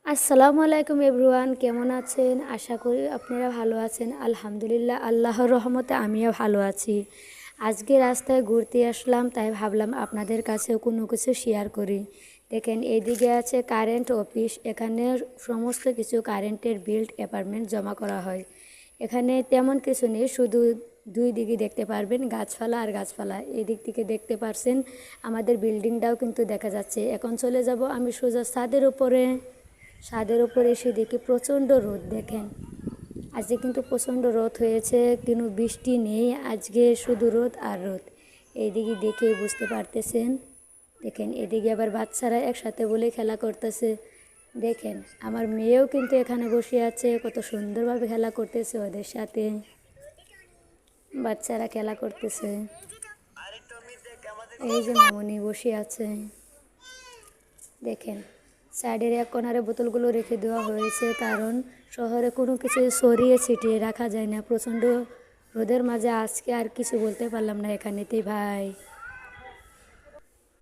আসসালামু আলাইকুম এভরিওয়ান, কেমন আছেন? আশা করি আপনারা ভালো আছেন। আলহামদুলিল্লাহ, আল্লাহর রহমতে আমিও ভালো আছি। আজকে রাস্তায় ঘুরতে আসলাম, তাই ভাবলাম আপনাদের কাছেও কোনো কিছু শেয়ার করি। দেখেন, এইদিকে আছে কারেন্ট অফিস। এখানে সমস্ত কিছু কারেন্টের বিল অ্যাপার্টমেন্ট জমা করা হয়। এখানে তেমন কিছু নেই, শুধু দুই দিকে দেখতে পারবেন গাছপালা আর গাছপালা। এই দিক থেকে দেখতে পারছেন আমাদের বিল্ডিংটাও কিন্তু দেখা যাচ্ছে। এখন চলে যাব আমি সোজা ছাদের উপরে। ছাদের উপরে এসে দেখি প্রচণ্ড রোদ। দেখেন, আজকে কিন্তু প্রচণ্ড রোদ হয়েছে, কিন্তু বৃষ্টি নেই, আজকে শুধু রোদ আর রোদ। এইদিকে দেখে বুঝতে পারতেছেন। দেখেন, এদিকে আবার বাচ্চারা একসাথে বলে খেলা করতেছে। দেখেন, আমার মেয়েও কিন্তু এখানে বসে আছে, কত সুন্দরভাবে খেলা করতেছে ওদের সাথে। বাচ্চারা খেলা করতেছে। এই যে মামনি বসে আছে। দেখেন, সাইডের এক কোণারে বোতলগুলো রেখে দেওয়া হয়েছে, কারণ শহরে কোনো কিছু সরিয়ে ছিটিয়ে রাখা যায় না। প্রচণ্ড রোদের মাঝে আজকে আর কিছু বলতে পারলাম না এখানেতেই ভাই।